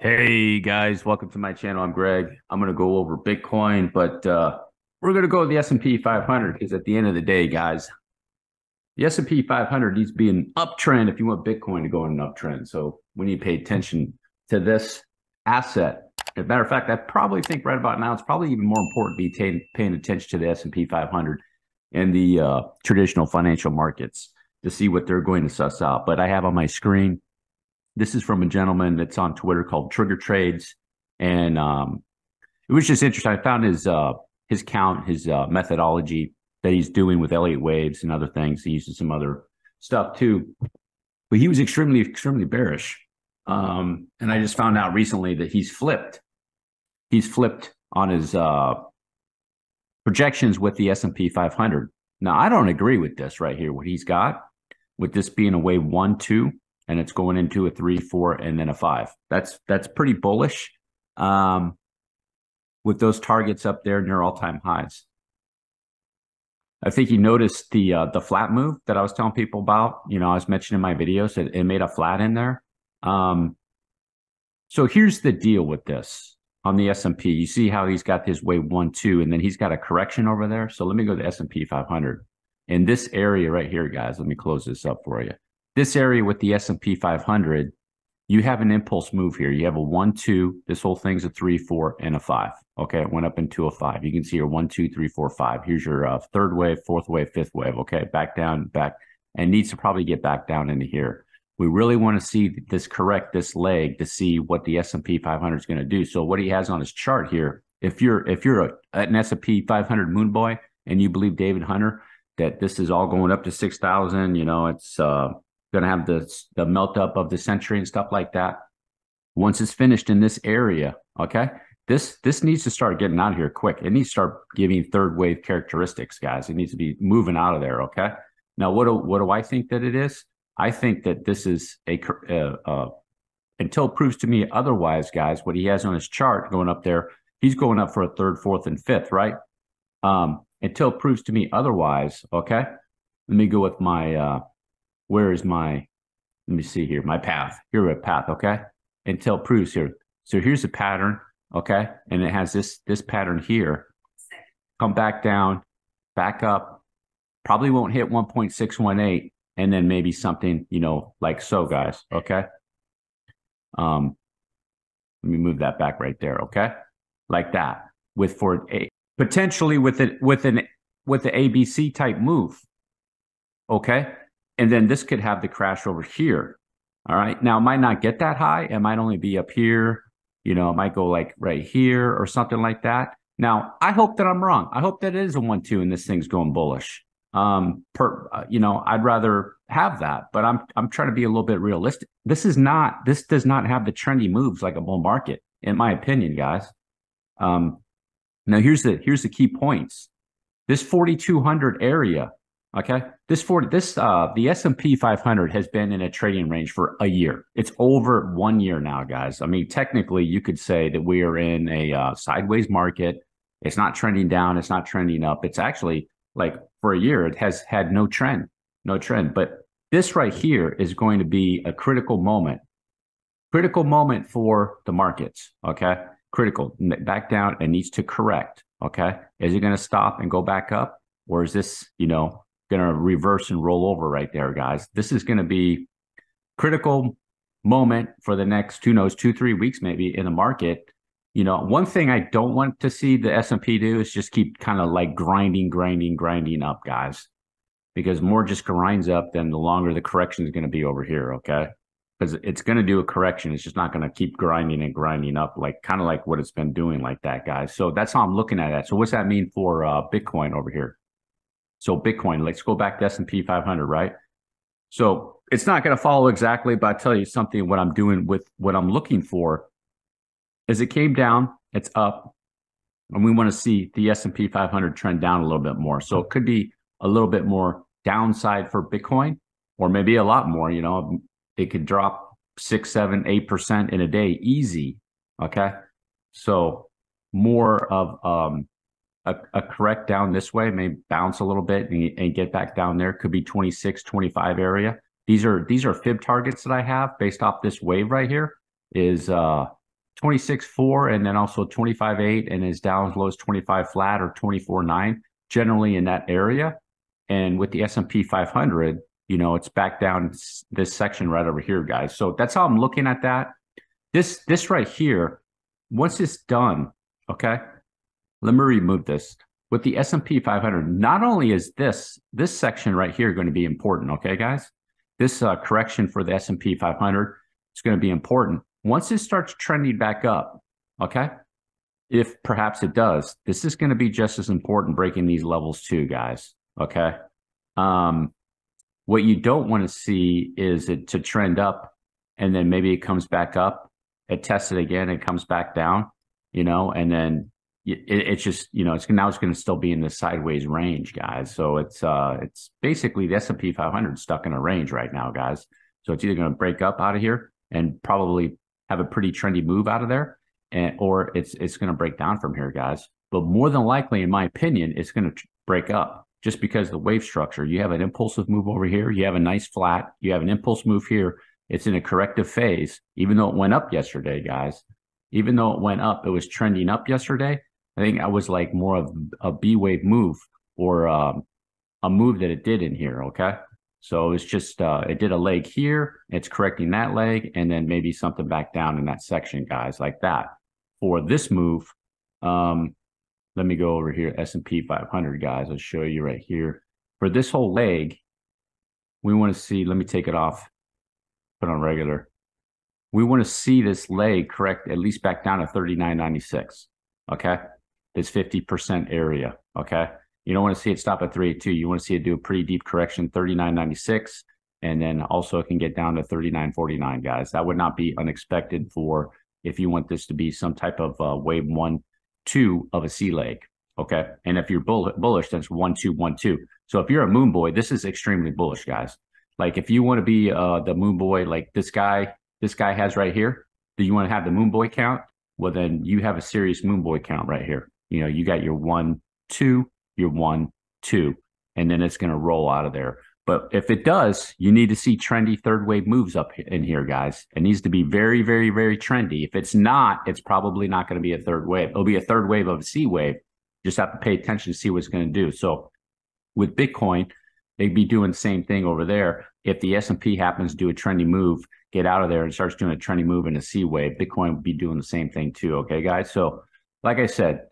Hey guys, welcome to my channel. I'm Greg. I'm going to go over Bitcoin, but we're going to go with the S&P 500 because at the end of the day, guys, the S&P 500 needs to be an uptrend if you want Bitcoin to go in an uptrend. So we need to pay attention to this asset. As a matter of fact, I probably think right about now it's probably even more important to be paying attention to the S&P 500 and the traditional financial markets to see what they're going to suss out. But I have on my screen, this is from a gentleman that's on Twitter called Trigger Trades, and it was just interesting. I found his count, his methodology that he's doing with Elliott waves and other things. He uses some other stuff too, but he was extremely bearish. And I just found out recently that he's flipped. He's flipped on his projections with the S&P 500. Now I don't agree with this right here. What he's got with this being a wave 1, 2. And it's going into a 3, 4, and then a 5. That's pretty bullish with those targets up there near all-time highs. I think you noticed the flat move that I was telling people about. You know, I was mentioning in my videos that it made a flat in there. So here's the deal with this on the S&P. You see how he's got his wave 1, 2, and then he's got a correction over there. So let me go to the S&P 500. In this area right here, guys, let me close this up for you. This area with the S&P 500, you have an impulse move here. You have a 1, 2. This whole thing's a 3, 4, and a 5. Okay, it went up into a 5. You can see your 1, 2, 3, 4, 5. Here's your third wave, fourth wave, fifth wave. Okay, back down, back, and needs to probably get back down into here. We really want to see this correct this leg to see what the S&P 500 is going to do. So what he has on his chart here, if you're an S&P 500 moon boy and you believe David Hunter that this is all going up to 6,000, you know, it's going to have the melt up of the century and stuff like that. Once it's finished in this area, okay, this needs to start getting out of here quick. It needs to start giving third wave characteristics, guys. It needs to be moving out of there, okay? Now, what do I think that it is? I think that this is until it proves to me otherwise, guys, what he has on his chart going up there, he's going up for a third, fourth, and fifth, right? Until it proves to me otherwise, okay? Let me go with my where is my, let me see here, my path. Here a path, okay? Until it proves here. So here's a pattern, okay? And it has this pattern here. Come back down, back up. Probably won't hit 1.618, and then maybe something, you know, like so, guys, okay? Let me move that back right there, okay? Like that, with for a potentially with the ABC type move, okay? And then this could have the crash over here. All right. Now, it might not get that high. It might only be up here. You know, it might go like right here or something like that. Now, I hope that I'm wrong. I hope that it is a 1, 2 and this thing's going bullish. You know, I'd rather have that, but I'm trying to be a little bit realistic. This does not have the trendy moves like a bull market, in my opinion, guys. Now here's the key points. This 4,200 area. Okay, the S&P 500 has been in a trading range for a year. It's over 1 year now, guys. I mean, technically, you could say that we are in a sideways market. It's not trending down. It's not trending up. It's actually like for a year, it has had no trend. But this right here is going to be a critical moment for the markets. Okay, critical. Back down and needs to correct. Okay, is it going to stop and go back up, or is this, you know, going to reverse and roll over right there, guys? This is going to be critical moment for the next, who knows, 2, 3 weeks maybe in the market. You know, one thing I don't want to see the S&P do is just keep kind of like grinding up, guys, because more just grinds up, then the longer the correction is going to be over here, okay? Because it's going to do a correction. It's just not going to keep grinding up, like kind of like what it's been doing like that, guys. So that's how I'm looking at it. So what's that mean for Bitcoin over here? So Bitcoin, let's go back to S&P 500, right? So it's not going to follow exactly, but I'll tell you something, what I'm doing with what I'm looking for is it came down, it's up, and we want to see the S&P 500 trend down a little bit more. So it could be a little bit more downside for Bitcoin, or maybe a lot more, you know, it could drop 6, 7, 8% in a day, easy, okay? So more of a correct down this way, may bounce a little bit and get back down there. Could be 26, 25 area. These are fib targets that I have based off this wave right here. Is 26.4 and then also 25.8 and is down as low as 25 flat or 24.9, generally in that area. And with the S&P 500, you know, it's back down this section right over here, guys. So that's how I'm looking at that. This right here, once it's done, okay, let me remove this. With the S&P 500, not only is this section right here going to be important, okay, guys? This correction for the S&P 500 is going to be important. Once it starts trending back up, okay, if perhaps it does, this is going to be just as important breaking these levels too, guys, okay? What you don't want to see is it to trend up and then maybe it comes back up, it tests it again, it comes back down, you know, and then it's just, you know, it's going to still be in the sideways range, guys. So it's basically the S&P 500 stuck in a range right now, guys. So it's either going to break up out of here and probably have a pretty trendy move out of there, or it's going to break down from here, guys. But more than likely, in my opinion, it's going to break up just because of the wave structure. You have an impulsive move over here. You have a nice flat. You have an impulse move here. It's in a corrective phase, even though it went up yesterday, guys. Even though it went up, it was trending up yesterday. I think I was like more of a B wave move or a move that it did in here. Okay. So it's just, it did a leg here. It's correcting that leg and then maybe something back down in that section, guys, like that. For this move, let me go over here, S&P 500, guys. I'll show you right here. For this whole leg, we want to see, let me take it off, put on regular. We want to see this leg correct at least back down to 39.96. Okay. This 50% area. Okay. You don't want to see it stop at 382. You want to see it do a pretty deep correction, 39.96. And then also it can get down to 39.49, guys. That would not be unexpected for if you want this to be some type of wave 1, 2 of a C leg. Okay. And if you're bullish, that's 1, 2, 1, 2. So if you're a moon boy, this is extremely bullish, guys. Like if you want to be the moon boy, like this guy has right here, do you want to have the moon boy count? Well, then you have a serious moon boy count right here. You know, you got your 1, 2, your 1, 2, and then it's going to roll out of there. But if it does, you need to see trendy third wave moves up in here, guys. It needs to be very, very, very trendy. If it's not, it's probably not going to be a third wave. It'll be a third wave of a C wave. Just have to pay attention to see what it's going to do. So with Bitcoin, they'd be doing the same thing over there. If the S&P happens to do a trendy move, get out of there and starts doing a trendy move in a C wave, Bitcoin would be doing the same thing too. Okay, guys? So like I said,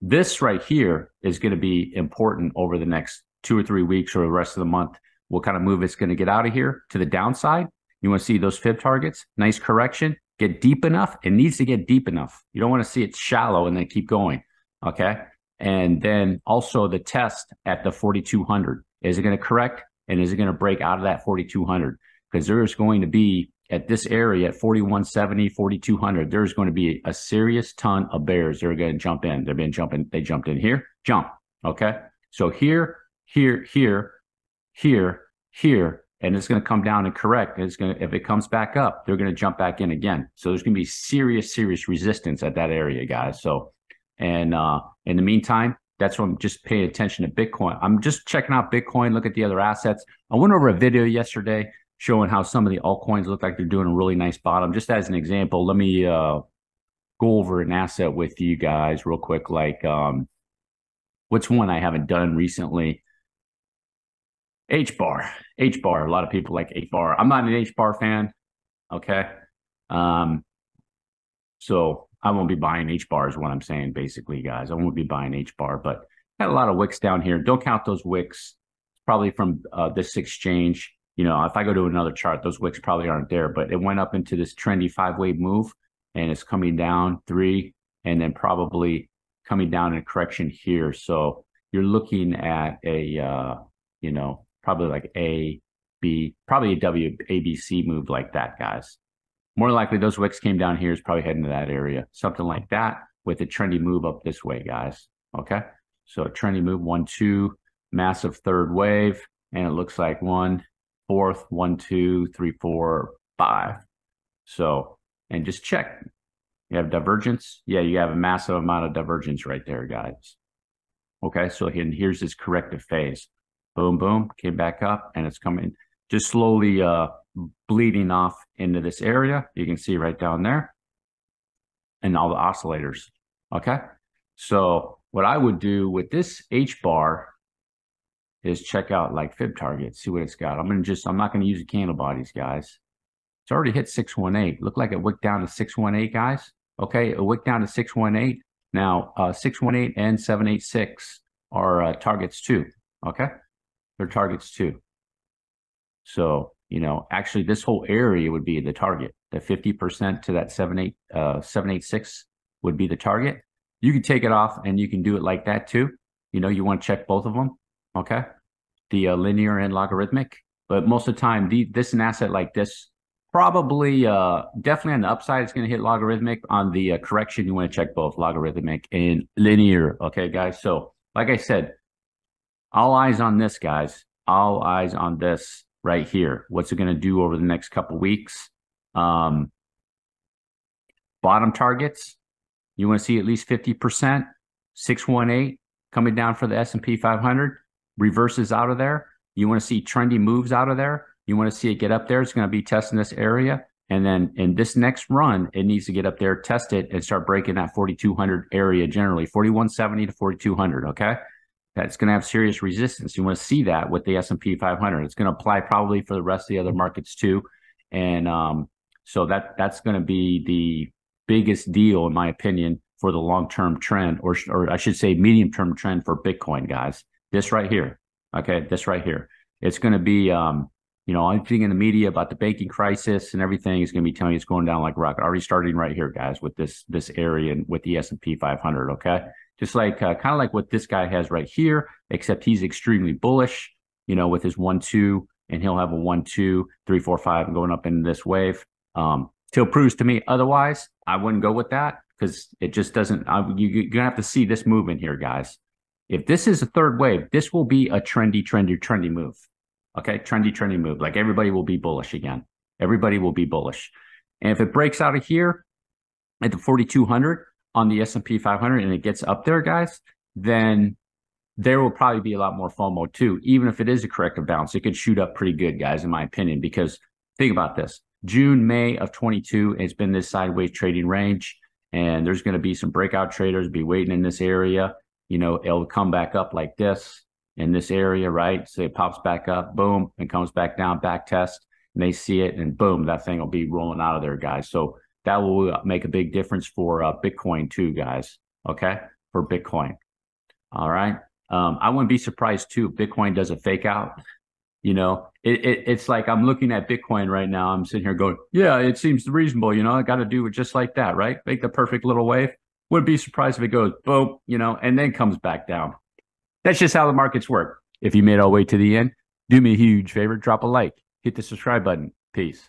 this right here is going to be important over the next 2 or 3 weeks or the rest of the month. What kind of move it's going to get out of here to the downside. You want to see those fib targets, nice correction, get deep enough. It needs to get deep enough. You don't want to see it shallow and then keep going. Okay. And then also the test at the 4,200. Is it going to correct? And is it going to break out of that 4,200? Because there is going to be at this area at 4,170, 4,200, there's going to be a serious ton of bears that are going to jump in. They've been jumping. They jumped in here, jump. Okay. So here, here, here, here, here, and it's going to come down and correct. And it's going to, if it comes back up, they're going to jump back in again. So there's going to be serious resistance at that area, guys. So, and in the meantime, that's what I'm just paying attention to Bitcoin. I'm just checking out Bitcoin, look at the other assets. I went over a video yesterday showing how some of the altcoins look like they're doing a really nice bottom. Just as an example, let me go over an asset with you guys real quick. Like, what's one I haven't done recently? HBAR. HBAR. A lot of people like HBAR. I'm not an HBAR fan. Okay. So I won't be buying HBAR is what I'm saying, basically, guys. I won't be buying HBAR, but had a lot of wicks down here. Don't count those wicks. Probably from this exchange. You know, if I go to another chart, those wicks probably aren't there, but it went up into this trendy 5-wave move and it's coming down 3 and then probably coming down in a correction here. So you're looking at a, you know, probably like A, B, probably a W, A, B, C move like that, guys. More likely those wicks came down here is probably heading to that area. Something like that with a trendy move up this way, guys. Okay. So a trendy move, 1, 2, massive third wave. And it looks like 1, 4th, 1, 2, 3, 4, 5. So, and just check. You have divergence. Yeah, you have a massive amount of divergence right there, guys. Okay. So here's this corrective phase. Boom, boom, came back up and it's coming just slowly bleeding off into this area. You can see right down there. and all the oscillators. Okay. So what I would do with this HBAR is check out like fib target, see what it's got. I'm not going to use the candle bodies, guys. It's already hit 618. Looked like it wicked down to 618, guys. Okay, it wicked down to 618. Now, 618 and 786 are targets too. Okay, they're targets too. So, you know, actually this whole area would be the target. The 50% to that 786 would be the target. You can take it off and you can do it like that too. You know, you want to check both of them. Okay, the linear and logarithmic. But most of the time, this an asset like this, probably definitely on the upside, it's going to hit logarithmic. On the correction, you want to check both logarithmic and linear. Okay, guys. So like I said, all eyes on this, guys. All eyes on this right here. What's it going to do over the next couple weeks? Bottom targets, you want to see at least 50%. 618 coming down for the S&P 500. Reverses out of there. You want to see trendy moves out of there. You want to see it get up there. It's going to be testing this area. And then in this next run, it needs to get up there, test it, and start breaking that 4,200 area generally, 4,170 to 4,200, okay? That's going to have serious resistance. You want to see that with the S&P 500. It's going to apply probably for the rest of the other markets too. And so that's going to be the biggest deal, in my opinion, for the long-term trend, or I should say medium-term trend for Bitcoin, guys. This right here, okay? This right here. It's going to be... you know, everything in the media about the banking crisis and everything is going to be telling you it's going down like a rocket. Already starting right here, guys, with this area and with the S&P 500, okay? Just like, kind of like what this guy has right here, except he's extremely bullish, you know, with his 1-2, and he'll have a 1-2, 3-4-5 and going up in this wave. Till proves to me otherwise, I wouldn't go with that because it just doesn't, you're going to have to see this movement here, guys. If this is a third wave, this will be a trendy move. Okay, trendy move. Like everybody will be bullish again. Everybody will be bullish. And if it breaks out of here at the 4,200 on the S&P 500 and it gets up there, guys, then there will probably be a lot more FOMO too. Even if it is a corrective bounce, it could shoot up pretty good, guys, in my opinion. Because think about this. June, May of 22, it's been this sideways trading range. And there's going to be some breakout traders be waiting in this area. You know, it'll come back up like this. In this area, right? So it pops back up, boom, and comes back down, back test, and they see it, and boom, that thing will be rolling out of there, guys. So that will make a big difference for Bitcoin too, guys, okay? For Bitcoin, all right? I wouldn't be surprised too if Bitcoin does a fake out. You know, it's like I'm looking at Bitcoin right now. I'm sitting here going, yeah, it seems reasonable. You know, I got to do it just like that, right? Make the perfect little wave. Wouldn't be surprised if it goes boom, you know, and then comes back down. That's just how the markets work. If you made it all the way to the end, do me a huge favor, drop a like, hit the subscribe button. Peace.